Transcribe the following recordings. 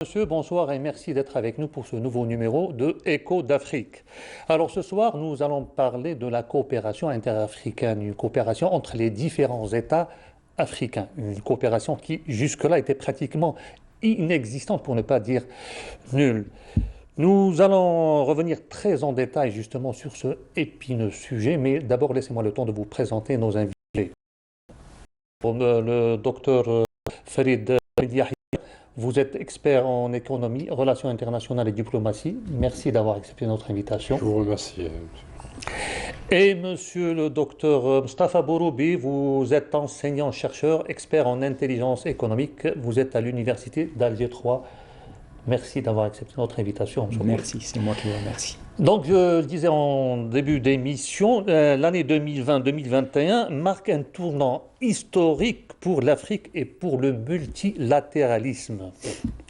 Monsieur, bonsoir et merci d'être avec nous pour ce nouveau numéro de Écho d'Afrique. Alors ce soir, nous allons parler de la coopération interafricaine, une coopération entre les différents États africains, une coopération qui jusque-là était pratiquement inexistante pour ne pas dire nulle. Nous allons revenir très en détail justement sur ce épineux sujet, mais d'abord laissez-moi le temps de vous présenter nos invités. Le docteur Farid Yahya. Vous êtes expert en économie, relations internationales et diplomatie. Merci d'avoir accepté notre invitation. Je vous remercie. Et monsieur le docteur Mustafa Bouroubi, vous êtes enseignant-chercheur, expert en intelligence économique. Vous êtes à l'université d'Alger 3. Merci d'avoir accepté notre invitation. Merci, c'est moi qui vous remercie. Donc, je le disais en début d'émission, l'année 2020-2021 marque un tournant historique pour l'Afrique et pour le multilatéralisme.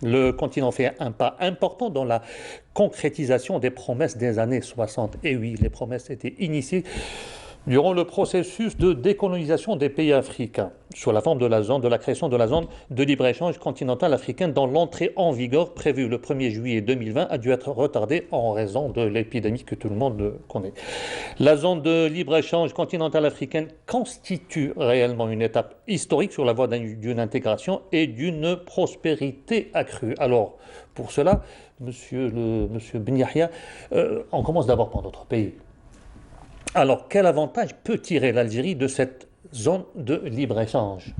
Le continent fait un pas important dans la concrétisation des promesses des années 60. Et oui, les promesses étaient initiées durant le processus de décolonisation des pays africains, sous la forme de la création de la zone de libre-échange continentale africaine, dont l'entrée en vigueur prévue le 1er juillet 2020 a dû être retardée en raison de l'épidémie que tout le monde connaît. La zone de libre-échange continentale africaine constitue réellement une étape historique sur la voie d'une intégration et d'une prospérité accrue. Alors, pour cela, monsieur Ben Yahya, on commence d'abord par notre pays. Alors, quel avantage peut tirer l'Algérie de cette zone de libre-échange?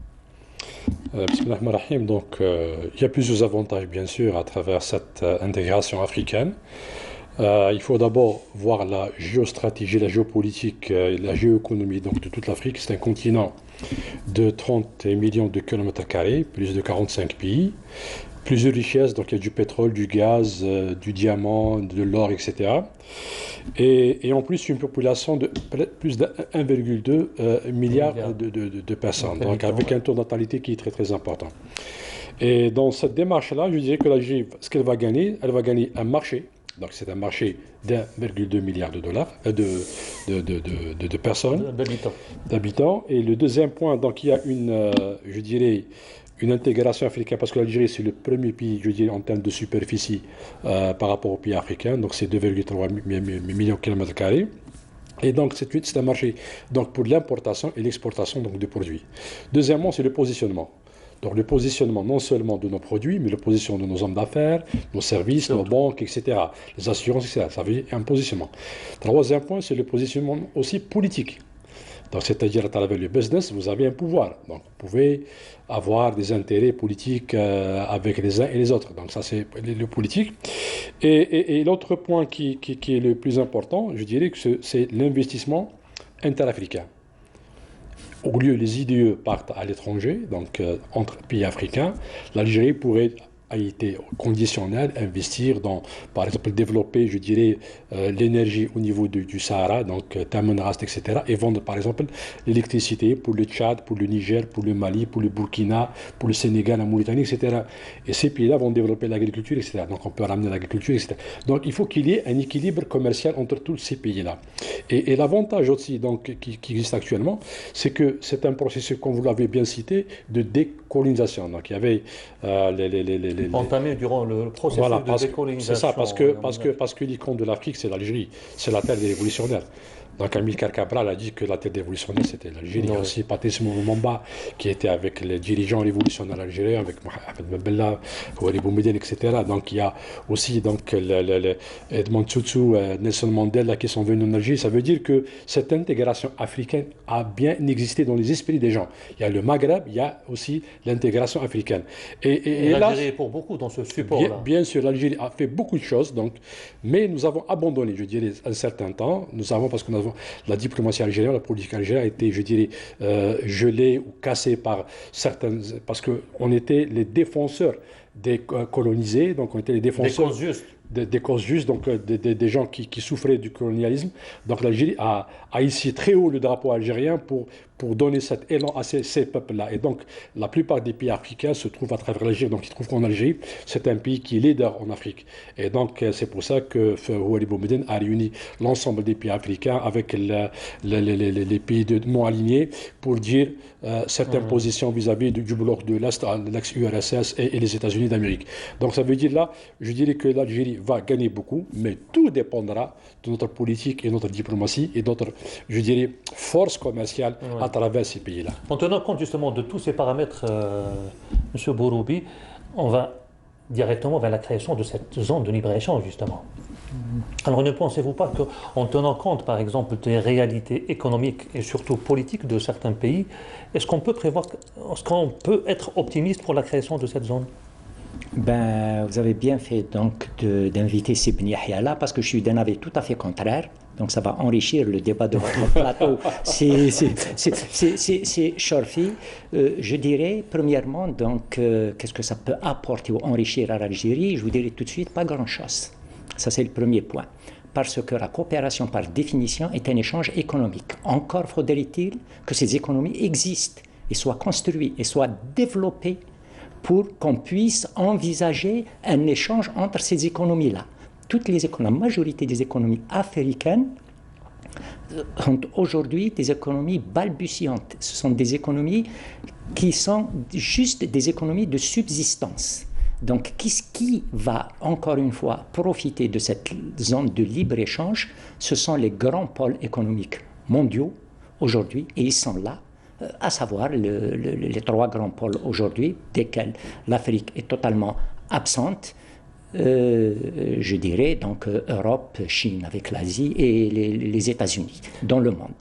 Bismillah ar-Rahman ar-Rahim. Donc, il y a plusieurs avantages, bien sûr, à travers cette intégration africaine. Il faut d'abord voir la géostratégie, la géopolitique, la géoéconomie donc, de toute l'Afrique. C'est un continent de 30 millions de kilomètres carrés, plus de 45 pays. Plusieurs richesses, donc il y a du pétrole, du gaz, du diamant, de l'or, etc. Et en plus, une population de plus de 1,2 milliard de personnes, donc avec un taux de natalité qui est très très important. Et dans cette démarche-là, je dirais que l'Algérie, ce qu'elle va gagner, elle va gagner un marché. Donc c'est un marché d'1,2 milliard de dollars, de personnes, d'habitants. Et le deuxième point, donc il y a je dirais, une intégration africaine, parce que l'Algérie, c'est le premier pays, je dirais, en termes de superficie par rapport aux pays africains, donc c'est 2,3 millions de kilomètres carrés. Et donc, c'est un marché donc, pour l'importation et l'exportation de produits. Deuxièmement, c'est le positionnement. Donc, le positionnement non seulement de nos produits, mais le positionnement de nos hommes d'affaires, nos services, nos banques, etc., les assurances, etc. Ça veut dire un positionnement. Troisième point, c'est le positionnement aussi politique. Donc, c'est-à-dire, à travers le business, vous avez un pouvoir. Donc, vous pouvez avoir des intérêts politiques avec les uns et les autres. Donc, ça, c'est le politique. Et l'autre point qui est le plus important, je dirais que c'est l'investissement interafricain. Au lieu les IDE partent à l'étranger, donc entre pays africains, l'Algérie pourrait a été conditionnel, investir dans, par exemple, développer, je dirais, l'énergie au niveau du Sahara, donc Tamanrast, etc., et vendre, par exemple, l'électricité pour le Tchad, pour le Niger, pour le Mali, pour le Burkina, pour le Sénégal, la Mauritanie, etc. Et ces pays-là vont développer l'agriculture, etc. Donc on peut ramener l'agriculture, etc. Donc il faut qu'il y ait un équilibre commercial entre tous ces pays-là. Et l'avantage aussi donc, qui existe actuellement, c'est que c'est un processus, comme vous l'avez bien cité, de décolonisation. Donc il y avait entamé durant le processus de décolonisation. C'est ça, parce que l'icône de l'Afrique, c'est l'Algérie, c'est la terre des révolutionnaires. Donc Amilcar Cabral a dit que la terre des révolutionnaires, c'était l'Algérie. Il y a aussi Patrice Lumumba, qui était avec les dirigeants révolutionnaires algériens, avec Mohamed Bella, Ouali Boumediene, etc. Donc il y a aussi donc, Edmond Tutu, Nelson Mandela qui sont venus en Algérie. Ça veut dire que cette intégration africaine a bien existé dans les esprits des gens. Il y a le Maghreb, il y a aussi l'intégration africaine. Et l'Algérie est pour beaucoup dans ce support-là. Bien sûr, l'Algérie a fait beaucoup de choses, donc, mais nous avons abandonné, je dirais, un certain temps. Parce que la diplomatie algérienne, la politique algérienne a été, je dirais, gelée ou cassée par certaines, parce qu'on était les défenseurs des colonisés, donc on était les défenseurs des causes justes, donc des gens qui souffraient du colonialisme. Donc l'Algérie a hissé très haut le drapeau algérien pour donner cet élan à ces peuples-là. Et donc la plupart des pays africains se trouvent à travers l'Algérie. Donc ils trouvent qu'en Algérie, c'est un pays qui est leader en Afrique. Et donc c'est pour ça que Ouali Boumediene a réuni l'ensemble des pays africains avec les pays non alignés pour dire certaines positions vis-à-vis du bloc de l'Est, l'ex-URSS et les États-Unis. États-Unis d'Amérique. Donc ça veut dire là, je dirais que l'Algérie va gagner beaucoup, mais tout dépendra de notre politique et notre diplomatie et notre, je dirais, force commerciale à travers ces pays-là. En tenant compte justement de tous ces paramètres, M. Bouroubi, on va directement vers la création de cette zone de libre-échange, justement. Alors ne pensez-vous pas qu'en tenant compte, par exemple, des réalités économiques et surtout politiques de certains pays, est-ce qu'on peut prévoir, est-ce qu'on peut être optimiste pour la création de cette zone? Ben, vous avez bien fait donc d'inviter Sibn Yahya là, parce que je suis d'un avis tout à fait contraire. Donc ça va enrichir le débat de votre plateau. C'est Chorfi. Je dirais, premièrement, donc, qu'est-ce que ça peut apporter ou enrichir à l'Algérie? Je vous dirais tout de suite, pas grand-chose. Ça, c'est le premier point. Parce que la coopération, par définition, est un échange économique. Encore faudrait-il que ces économies existent et soient construites et soient développées pour qu'on puisse envisager un échange entre ces économies-là. La majorité des économies africaines sont aujourd'hui des économies balbutiantes. Ce sont des économies qui sont juste des économies de subsistance. Donc, qui va, encore une fois, profiter de cette zone de libre-échange? Ce sont les grands pôles économiques mondiaux aujourd'hui, et ils sont là, à savoir les trois grands pôles aujourd'hui, desquels l'Afrique est totalement absente. Je dirais donc Europe, Chine avec l'Asie et les États-Unis dans le monde.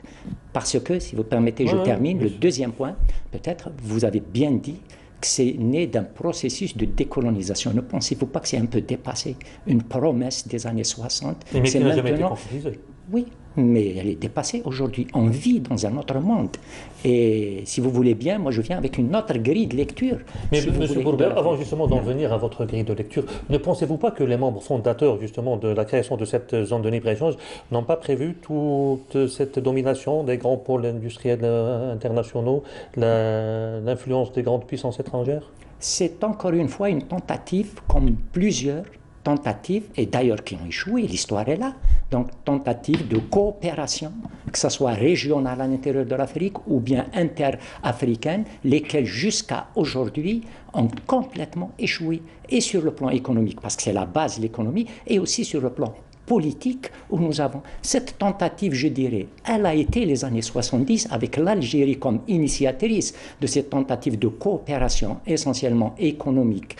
Parce que, si vous permettez, je termine. Le deuxième point, peut-être, vous avez bien dit que c'est né d'un processus de décolonisation. Ne pensez-vous pas que c'est un peu dépassé? Une promesse des années 60. Mais qui n'a jamais été concrétisée. Oui, mais elle est dépassée aujourd'hui. On vit dans un autre monde. Et si vous voulez bien, moi je viens avec une autre grille de lecture. Mais si M. Bourbet, avant justement d'en venir à votre grille de lecture, ne pensez-vous pas que les membres fondateurs justement de la création de cette zone de libre-échange n'ont pas prévu toute cette domination des grands pôles industriels internationaux, l'influence des grandes puissances étrangères? C'est encore une fois une tentative, comme plusieurs tentatives, et d'ailleurs qui ont échoué, l'histoire est là. Donc, tentative de coopération, que ce soit régionale à l'intérieur de l'Afrique ou bien interafricaine, lesquelles jusqu'à aujourd'hui ont complètement échoué, et sur le plan économique, parce que c'est la base de l'économie, et aussi sur le plan politique, où nous avons cette tentative, je dirais, elle a été les années 70 avec l'Algérie comme initiatrice de cette tentative de coopération essentiellement économique,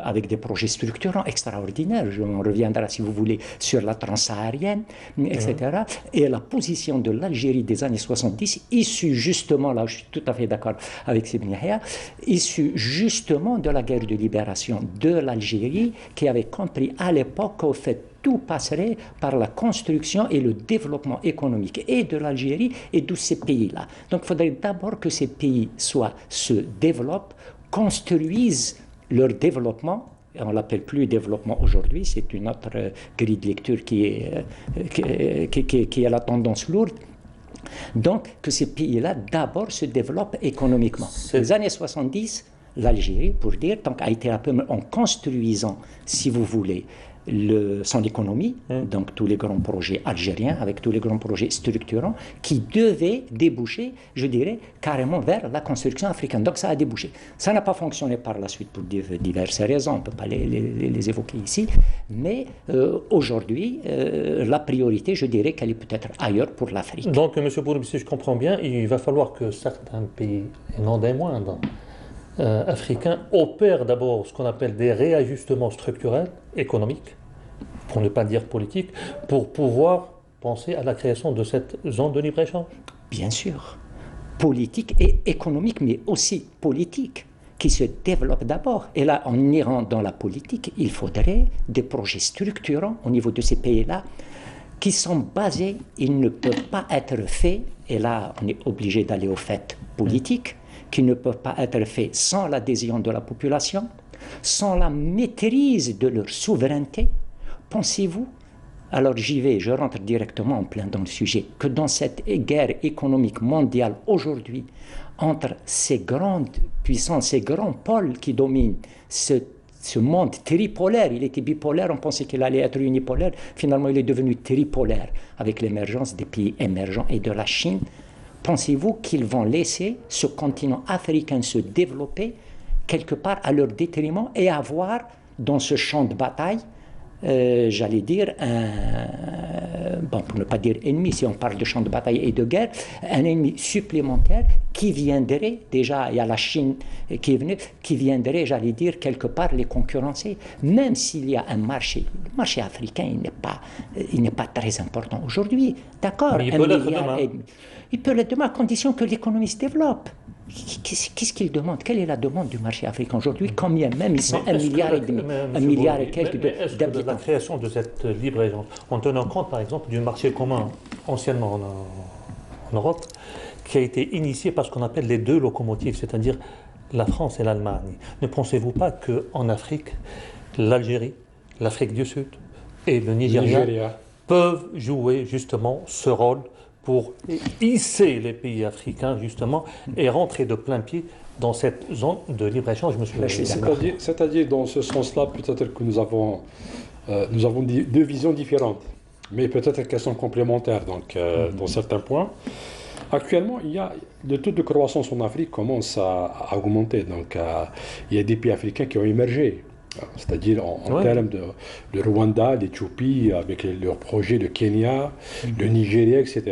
avec des projets structurants extraordinaires. On reviendra, si vous voulez, sur la transsaharienne, etc. Et la position de l'Algérie des années 70, issue justement, là je suis tout à fait d'accord avec Sibn Yahya, issue justement de la guerre de libération de l'Algérie, qui avait compris à l'époque qu'au fait tout passerait par la construction et le développement économique et de l'Algérie et de ces pays-là. Donc il faudrait d'abord que ces pays se développent, construisent leur développement. On ne l'appelle plus développement aujourd'hui, c'est une autre grille de lecture qui a la tendance lourde. Donc, que ces pays-là, d'abord, se développent économiquement. Les années 70, l'Algérie, pour dire, donc, a été en construisant, si vous voulez, son économie, donc tous les grands projets algériens, avec tous les grands projets structurants, qui devaient déboucher, je dirais, carrément vers la construction africaine. Donc ça a débouché. Ça n'a pas fonctionné par la suite pour diverses raisons, on ne peut pas les évoquer ici, mais aujourd'hui, la priorité, je dirais qu'elle est peut-être ailleurs pour l'Afrique. Donc, M. Bouroubi, si je comprends bien, il va falloir que certains pays, et non des moindres, africains opèrent d'abord ce qu'on appelle des réajustements structurels, économiques, pour ne pas dire politiques, pour pouvoir penser à la création de cette zone de libre-échange. Bien sûr, politique et économique, mais aussi politique, qui se développe d'abord. Et là, en ira dans la politique, il faudrait des projets structurants au niveau de ces pays-là, qui sont basés, ils ne peuvent pas être faits, et là, on est obligé d'aller au fait politique, qui ne peuvent pas être faits sans l'adhésion de la population, sans la maîtrise de leur souveraineté. Pensez-vous, alors j'y vais, je rentre directement en plein dans le sujet, que dans cette guerre économique mondiale aujourd'hui, entre ces grandes puissances, ces grands pôles qui dominent ce monde tripolaire, il était bipolaire, on pensait qu'il allait être unipolaire, finalement il est devenu tripolaire, avec l'émergence des pays émergents et de la Chine. Pensez-vous qu'ils vont laisser ce continent africain se développer quelque part à leur détriment et avoir dans ce champ de bataille, j'allais dire, bon, pour ne pas dire ennemi, si on parle de champ de bataille et de guerre, un ennemi supplémentaire qui viendrait, déjà il y a la Chine qui est venue, qui viendrait, j'allais dire, quelque part les concurrencer, même s'il y a un marché. Le marché africain, il n'est pas très important aujourd'hui. D'accord, Mais il un peut l'être milliard demain. et demi. Il peut l'être demain à condition que l'économie se développe. Qu'est-ce qu'il demande? Quelle est la demande du marché africain aujourd'hui? Combien même ils sont Mais un est-ce que milliard la- et demi, mais, un monsieur milliard et Bourgi, quelques mais est-ce que la d'habitants. création de cette libre-échange, en tenant compte par exemple du marché commun anciennement en Europe, qui a été initié par ce qu'on appelle les deux locomotives, c'est-à-dire la France et l'Allemagne, ne pensez-vous pas qu'en Afrique, l'Algérie, l'Afrique du Sud et le Nigeria Nigeria. peuvent jouer justement ce rôle pour hisser les pays africains justement et rentrer de plein pied dans cette zone de libre-échange, monsieur? Je suis d'accord. C'est-à-dire, dans ce sens-là, peut-être que nous avons deux visions différentes, mais peut-être qu'elles sont complémentaires donc, dans certains points. Actuellement, le taux de croissance en Afrique commence à augmenter. Donc, il y a des pays africains qui ont émergé. C'est-à-dire en termes de Rwanda, l'Éthiopie, avec leurs projets, le Kenya, le Nigeria, etc.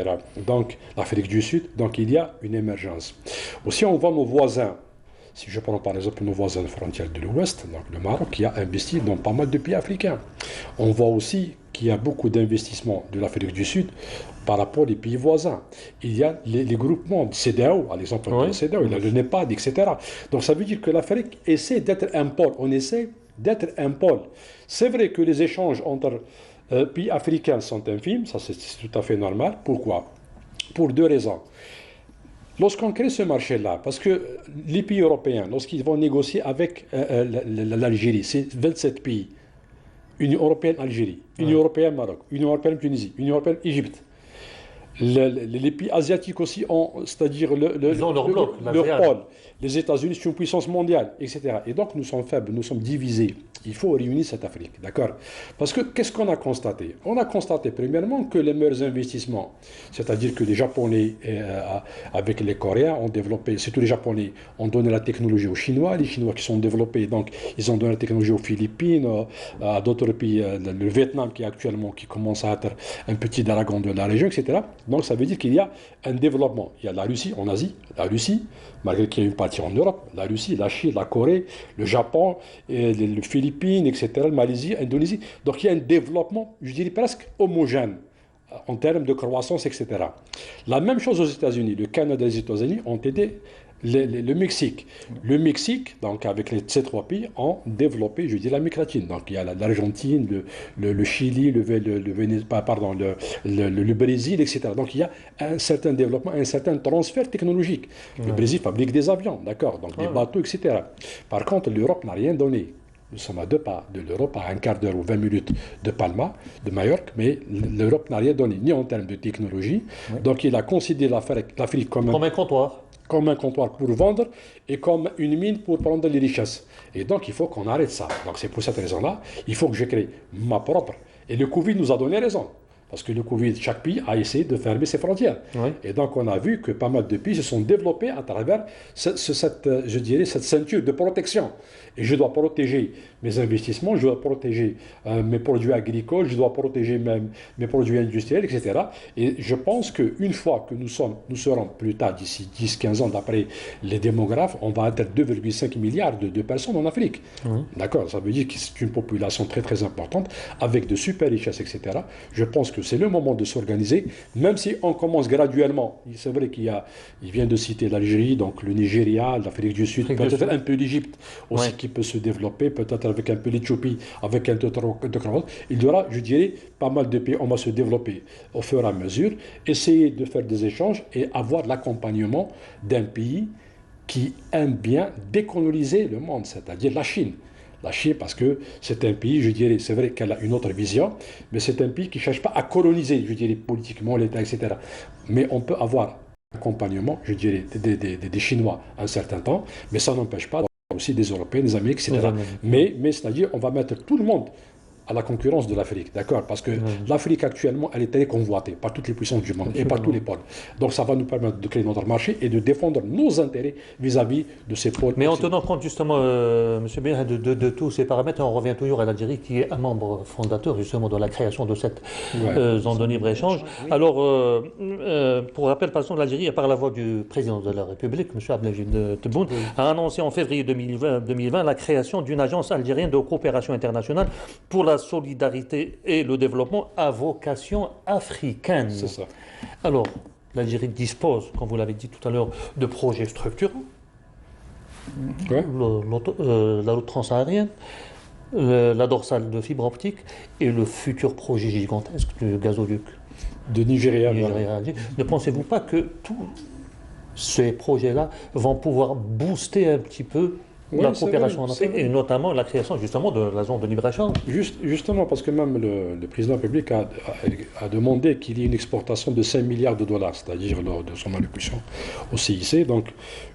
Donc, l'Afrique du Sud, donc il y a une émergence. Aussi, on voit nos voisins. Si je prends par exemple nos voisins de frontière de l'Ouest, donc le Maroc, qui a investi dans pas mal de pays africains. On voit aussi qu'il y a beaucoup d'investissements de l'Afrique du Sud par rapport aux pays voisins. Il y a les groupements de CEDEAO, à l'exemple de la CEDEAO, il y a le NEPAD, etc. Donc ça veut dire que l'Afrique essaie d'être un pôle. On essaie d'être un pôle. C'est vrai que les échanges entre pays africains sont infimes, ça c'est tout à fait normal. Pourquoi? Pour deux raisons. Lorsqu'on crée ce marché-là, parce que les pays européens, lorsqu'ils vont négocier avec l'Algérie, c'est 27 pays, Union européenne-Algérie, Union européenne-Maroc, Union européenne-Tunisie, Union européenne-Égypte. Les pays asiatiques aussi ont, c'est-à-dire Ils ont leur bloc, leur pôle. Les États-Unis sont une puissance mondiale, etc. Et donc nous sommes faibles, nous sommes divisés. Il faut réunir cette Afrique, d'accord? Parce que qu'est-ce qu'on a constaté? On a constaté premièrement que les meilleurs investissements, c'est-à-dire que les Japonais avec les Coréens ont développé, surtout les Japonais, ont donné la technologie aux Chinois, les Chinois qui sont développés, donc ils ont donné la technologie aux Philippines, à d'autres pays, le Vietnam qui commence à être un petit dragon de la région, etc. Donc ça veut dire qu'il y a un développement. Il y a la Russie en Asie, la Russie, malgré qu'il y ait une partie en Europe, la Russie, la Chine, la Corée, le Japon, les Philippines, etc., la Malaisie, l'Indonésie. Donc il y a un développement, je dirais presque homogène en termes de croissance, etc. La même chose aux États-Unis. Le Canada et les États-Unis ont aidé le Mexique. Le Mexique, donc avec ces trois pays, ont développé, je dis, l'Amérique latine. Donc il y a l'Argentine, le Chili, le Brésil, etc. Donc il y a un certain développement, un certain transfert technologique. Le Brésil fabrique des avions, d'accord, donc des bateaux, etc. Par contre, l'Europe n'a rien donné. Nous sommes à deux pas de l'Europe, à un quart d'heure ou 20 minutes de Palma, de Majorque, mais l'Europe n'a rien donné, ni en termes de technologie. Donc il a considéré l'Afrique comme un comptoir. Comme un comptoir pour vendre et comme une mine pour prendre les richesses. Et donc, il faut qu'on arrête ça. Donc, c'est pour cette raison-là, il faut que je crée ma propre. Et le Covid nous a donné raison. Parce que le Covid, chaque pays a essayé de fermer ses frontières. Oui. Et donc, on a vu que pas mal de pays se sont développés à travers cette ceinture de protection. Et je dois protéger mes investissements, je dois protéger mes produits agricoles, je dois protéger même mes produits industriels, etc. Et je pense qu'une fois que nous serons plus tard, d'ici 10-15 ans, d'après les démographes, on va être 2,5 milliards de personnes en Afrique. D'accord? Ça veut dire que c'est une population très très importante, avec de super richesses, etc. Je pense que c'est le moment de s'organiser, même si on commence graduellement. C'est vrai qu'il vient de citer l'Algérie, donc le Nigeria, l'Afrique du Sud, peut-être un peu l'Égypte aussi qui peut se développer, peut-être avec un peu l'Éthiopie, avec un peu de croissance. Il y aura, je dirais, pas mal de pays, on va se développer au fur et à mesure, essayer de faire des échanges et avoir l'accompagnement d'un pays qui aime bien décoloniser le monde, c'est-à-dire la Chine. La Chine, parce que c'est un pays, je dirais, c'est vrai qu'elle a une autre vision, mais c'est un pays qui ne cherche pas à coloniser, je dirais, politiquement l'État, etc. Mais on peut avoir un accompagnement, je dirais, des Chinois un certain temps, mais ça n'empêche pas aussi des Européens, des Américains, etc. Mais c'est-à-dire, on va mettre tout le monde à la concurrence de l'Afrique, d'accord? Parce que l'Afrique actuellement, elle est très convoitée par toutes les puissances du monde et par tous les pôles. Donc ça va nous permettre de créer notre marché et de défendre nos intérêts vis-à-vis de ces pôles. Mais en tenant compte justement, M. Bien, de tous ces paramètres, on revient toujours à l'Algérie qui est un membre fondateur justement de la création de cette zone de libre-échange. Oui. Alors, pour rappel, par exemple, l'Algérie, par la voix du président de la République, M. Abdelmadjid Tebboune, a annoncé en février 2020 la création d'une agence algérienne de coopération internationale pour la solidarité et le développement à vocation africaine. C'est ça. Alors, l'Algérie dispose, comme vous l'avez dit tout à l'heure, de projets structurants. Ouais. La route transsaharienne, la dorsale de fibre optique et le futur projet gigantesque du gazoduc De Nigeria. Nigeria-Alger. Ne pensez-vous pas que tous ces projets-là vont pouvoir booster un petit peu la coopération en Afrique et notamment la création justement de la zone de libre-échange? Justement, parce que même le président de la République a demandé qu'il y ait une exportation de 5 milliards de dollars, c'est-à-dire lors de son allocution au CIC. Donc,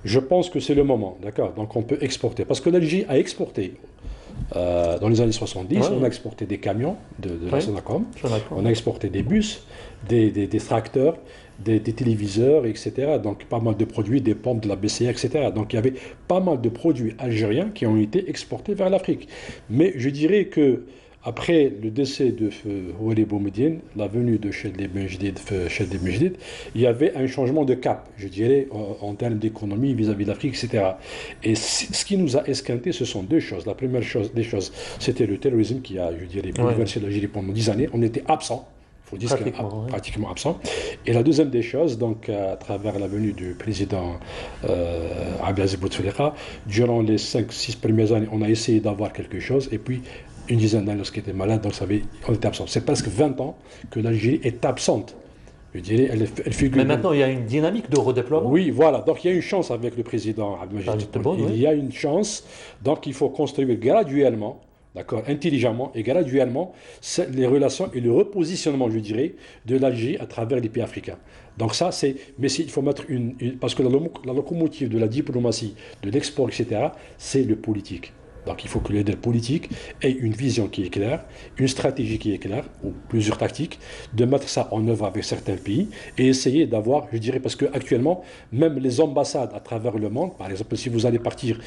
je pense que c'est le moment, d'accord? Donc, on peut exporter. Parce que l'Algérie a exporté dans les années 70, on a exporté des camions de la Sonacom, on a exporté des bus, des tracteurs, des téléviseurs, etc. Donc pas mal de produits, des pompes de la BCA, etc. Donc il y avait pas mal de produits algériens qui ont été exportés vers l'Afrique. Mais je dirais que après le décès de Ouali Boumediene, la venue de Chedli Benjedid, il y avait un changement de cap, je dirais, en termes d'économie vis-à-vis de l'Afrique, etc. Et ce qui nous a esquinté, ce sont deux choses. La première des choses, c'était le terrorisme qui a, je dirais, bouleversé l'Algérie pendant 10 années. On était absents. Il faut dire pratiquement absent. Et la deuxième des choses, donc à travers la venue du président Abdelaziz Bouteflika, durant les 5-6 premières années, on a essayé d'avoir quelque chose, et puis une dizaine d'années lorsqu'il était malade, donc on était absent. C'est presque 20 ans que l'Algérie est absente. Je dirais, elle figure. Mais maintenant, il y a une dynamique de redéploiement. Oui, voilà. Donc il y a une chance avec le président Abdelmadjid Tebboune. Il y a une chance. Donc il faut construire graduellement, d'accord, intelligemment et graduellement, les relations et le repositionnement, je dirais, de l'Algérie à travers les pays africains. Donc ça, c'est... Mais il faut mettre parce que la locomotive de la diplomatie, de l'export, etc., c'est le politique. Donc il faut que le leader politique ait une vision qui est claire, une stratégie qui est claire, ou plusieurs tactiques, de mettre ça en œuvre avec certains pays et essayer d'avoir, je dirais, parce qu'actuellement, même les ambassades à travers le monde, par exemple, si vous allez partir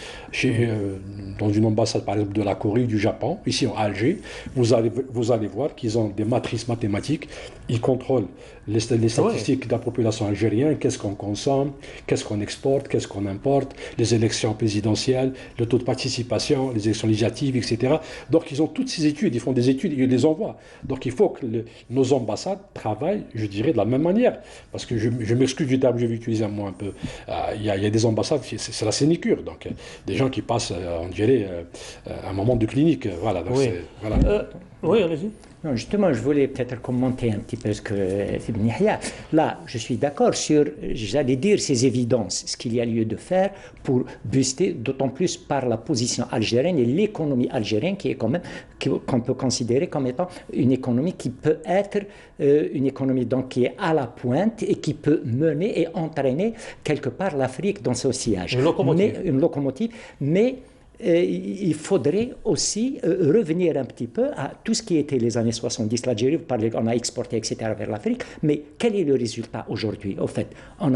dans une ambassade, par exemple, de la Corée ou du Japon, ici à Alger, vous allez voir qu'ils ont des matrices mathématiques, ils contrôlent les statistiques de la population algérienne, qu'est-ce qu'on consomme, qu'est-ce qu'on exporte, qu'est-ce qu'on importe, les élections présidentielles, le taux de participation, les élections législatives, etc. Donc ils ont toutes ces études, ils font des études, ils les envoient. Donc il faut que nos ambassades travaillent, je dirais, de la même manière. Parce que je m'excuse du terme que je vais utiliser moi un peu. Il y a des ambassades, c'est la sénicure. Donc des gens qui passent, on dirait, un moment de clinique. Voilà. Donc voilà. Oui, allez-y. Non, justement, je voulais peut-être commenter un petit peu ce que Ibn Yahya. Là, je suis d'accord sur, j'allais dire, ces évidences, ce qu'il y a lieu de faire pour booster, d'autant plus par la position algérienne et l'économie algérienne, qui est quand même, qu'on peut considérer comme étant une économie qui peut être une économie donc qui est à la pointe et qui peut mener et entraîner quelque part l'Afrique dans ce sillage. Une locomotive, mais il faudrait aussi revenir un petit peu à tout ce qui était les années 70. L'Algérie, vous parlez, on a exporté, etc., vers l'Afrique, mais quel est le résultat aujourd'hui? Au fait, on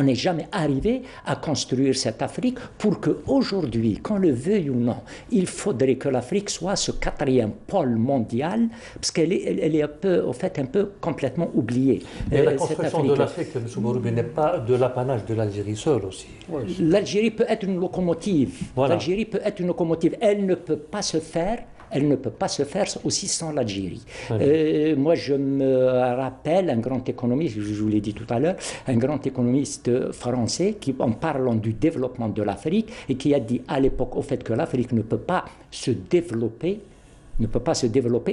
n'est jamais arrivé à construire cette Afrique pour qu'aujourd'hui, qu'on le veuille ou non, il faudrait que l'Afrique soit ce quatrième pôle mondial, parce qu'elle est un peu complètement oubliée. Et la construction de l'Afrique, M. Mouroubi, n'est pas de l'apanage de l'Algérie seule aussi. L'Algérie peut être une locomotive. Voilà. L'Algérie peut être une locomotive. Elle ne peut pas se faire aussi sans l'Algérie. Moi, je me rappelle un grand économiste, je vous l'ai dit tout à l'heure, un grand économiste français qui, en parlant du développement de l'Afrique, et qui a dit à l'époque au fait que l'Afrique ne peut pas se développer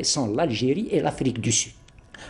sans l'Algérie et l'Afrique du Sud.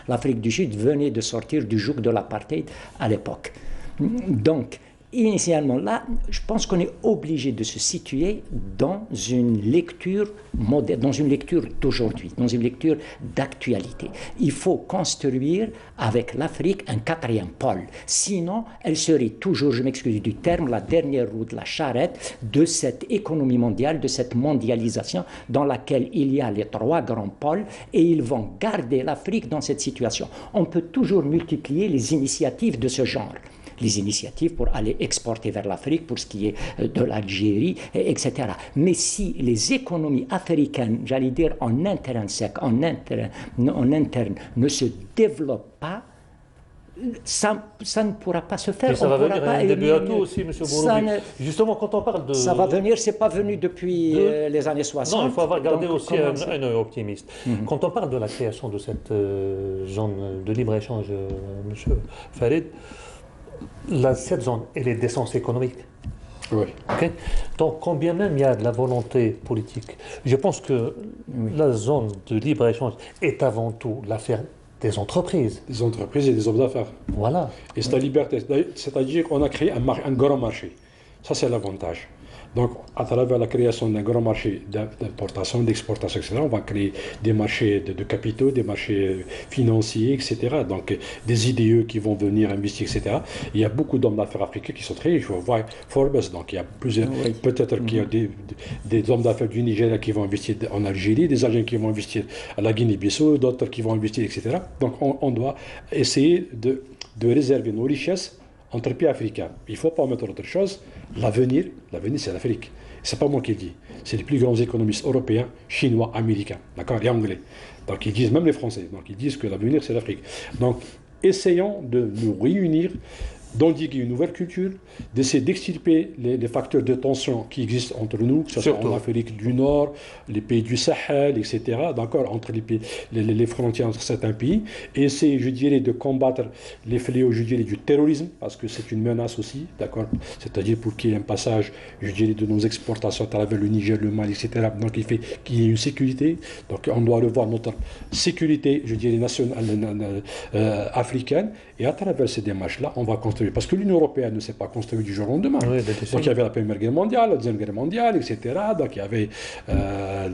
L'Afrique du Sud venait de sortir du joug de l'apartheid à l'époque. Donc, initialement là, je pense qu'on est obligé de se situer dans une lecture moderne, dans une lecture d'aujourd'hui, dans une lecture d'actualité. Il faut construire avec l'Afrique un quatrième pôle. Sinon, elle serait toujours, je m'excuse du terme, la dernière roue de la charrette de cette économie mondiale, de cette mondialisation dans laquelle il y a les trois grands pôles et ils vont garder l'Afrique dans cette situation. On peut toujours multiplier les initiatives de ce genre. Les initiatives pour aller exporter vers l'Afrique, pour ce qui est de l'Algérie, etc. Mais si les économies africaines, j'allais dire en intrinsèque, en interne, ne se développent pas, ça ne pourra pas se faire. Et ça va venir un début à tout aussi, M. Bouroubi. Justement, quand on parle de... Ça va venir, c'est pas venu depuis les années 60. Non, il faut avoir gardé aussi un œil optimiste. Quand on parle de la création de cette zone de libre-échange, M. Farid, cette zone, elle est d'essence économique. Oui. Okay. Donc, combien même il y a de la volonté politique, je pense que la zone de libre-échange est avant tout l'affaire des entreprises. Des entreprises et des hommes d'affaires. Voilà. Et c'est la liberté. C'est-à-dire qu'on a créé un grand marché. Ça, c'est l'avantage. Donc, à travers la création d'un grand marché d'importation, d'exportation, etc., on va créer des marchés de capitaux, des marchés financiers, etc. Donc, des IDE qui vont venir investir, etc. Il y a beaucoup d'hommes d'affaires africains qui sont très riches. Il faut voir Forbes, donc il y a plusieurs, peut-être qu'il y a des hommes d'affaires du Nigeria qui vont investir en Algérie, des Algériens qui vont investir à la Guinée-Bissau, d'autres qui vont investir, etc. Donc, on doit essayer de réserver nos richesses entre pays africains. Il ne faut pas omettre autre chose. L'avenir, c'est l'Afrique. Ce n'est pas moi qui le dis. C'est les plus grands économistes européens, chinois, américains, d'accord, et anglais. Donc ils disent, même les Français, donc ils disent que l'avenir, c'est l'Afrique. Donc essayons de nous réunir, d'endiguer une nouvelle culture, d'essayer d'extirper les facteurs de tension qui existent entre nous, que ce soit en Afrique du Nord, les pays du Sahel, etc., d'accord, entre les frontières entre certains pays, et essayer, je dirais, de combattre les fléaux, je dirais, du terrorisme, parce que c'est une menace aussi, d'accord, c'est-à-dire pour qu'il y ait un passage, je dirais, de nos exportations à travers le Niger, le Mali, etc., donc il fait qu'il y ait une sécurité, donc on doit revoir notre sécurité, je dirais, nationale, africaine, et à travers ces démarches-là, on va construire. Parce que l'Union européenne ne s'est pas construite du jour au lendemain. Oui, donc il y avait la Première Guerre mondiale, la Deuxième Guerre mondiale, etc. Donc il y avait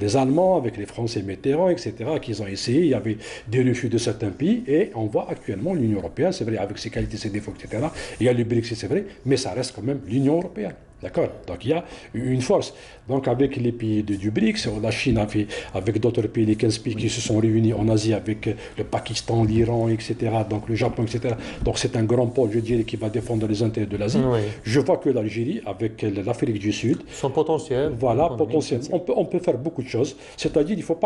les Allemands avec les Français Mitterrand, etc. qui ont essayé. Il y avait des refus de certains pays. Et on voit actuellement l'Union européenne, c'est vrai, avec ses qualités, ses défauts, etc. Il y a le Brexit, c'est vrai, mais ça reste quand même l'Union européenne. D'accord. Donc il y a une force. Donc avec les pays du BRICS, la Chine a fait, avec d'autres pays, les 15 pays qui se sont réunis en Asie, avec le Pakistan, l'Iran, etc., donc le Japon, etc. Donc c'est un grand pôle, je dirais, qui va défendre les intérêts de l'Asie. Oui. Je vois que l'Algérie, avec l'Afrique du Sud... Son potentiel. Voilà, potentiel. On peut faire beaucoup de choses. C'est-à-dire, il faut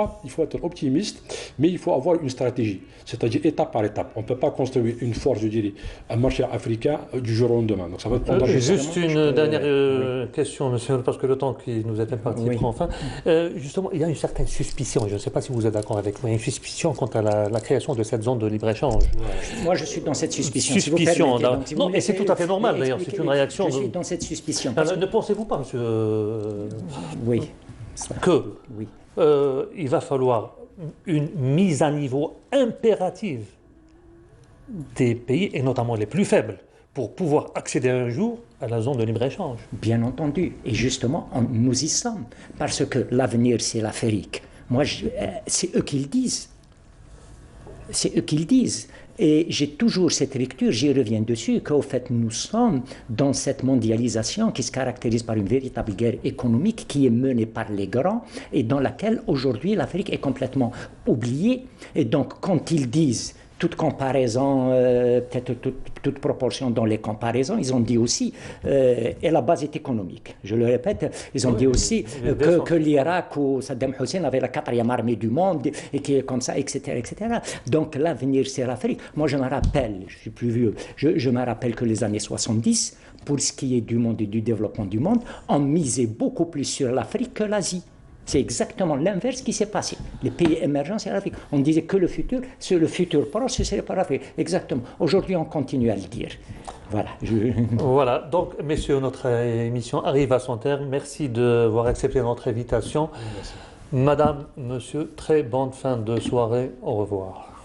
être optimiste, mais il faut avoir une stratégie. C'est-à-dire étape par étape. On ne peut pas construire une force, je dirais, un marché africain du jour au lendemain. Donc ça va prendre... Juste une dernière question, monsieur, parce que le temps qui nous est imparti prend fin. Justement, il y a une certaine suspicion, je ne sais pas si vous êtes d'accord avec moi, une suspicion quant à la création de cette zone de libre-échange. Moi, je suis dans cette suspicion. Suspicion, si donc, si non, et c'est tout à fait normal d'ailleurs, c'est une réaction. Je suis dans cette suspicion. Ne pensez-vous pas, monsieur, oui. Il va falloir une mise à niveau impérative des pays, et notamment les plus faibles, pour pouvoir accéder un jour à la zone de libre-échange. Bien entendu. Et justement, nous y sommes. Parce que l'avenir, c'est l'Afrique. Moi, c'est eux qui le disent. C'est eux qui le disent. Et j'ai toujours cette lecture, j'y reviens dessus, qu'au fait, nous sommes dans cette mondialisation qui se caractérise par une véritable guerre économique qui est menée par les grands et dans laquelle, aujourd'hui, l'Afrique est complètement oubliée. Et donc, quand ils disent... toute comparaison, peut-être toute proportion dans les comparaisons, ils ont dit aussi, et la base est économique. Je le répète, ils ont dit aussi que l'Irak ou Saddam Hussein avait la quatrième armée du monde et qui est comme ça, etc., etc. Donc l'avenir, c'est l'Afrique. Moi, je me rappelle, je suis plus vieux, je me rappelle que les années 70, pour ce qui est du monde et du développement du monde, on misait beaucoup plus sur l'Afrique que l'Asie. C'est exactement l'inverse qui s'est passé. Les pays émergents, c'est l'Afrique. On disait que le futur proche, ce serait pas l'Afrique. Exactement. Aujourd'hui, on continue à le dire. Voilà. Voilà. Donc, messieurs, notre émission arrive à son terme. Merci d'avoir accepté notre invitation. Merci. Madame, monsieur, très bonne fin de soirée. Au revoir.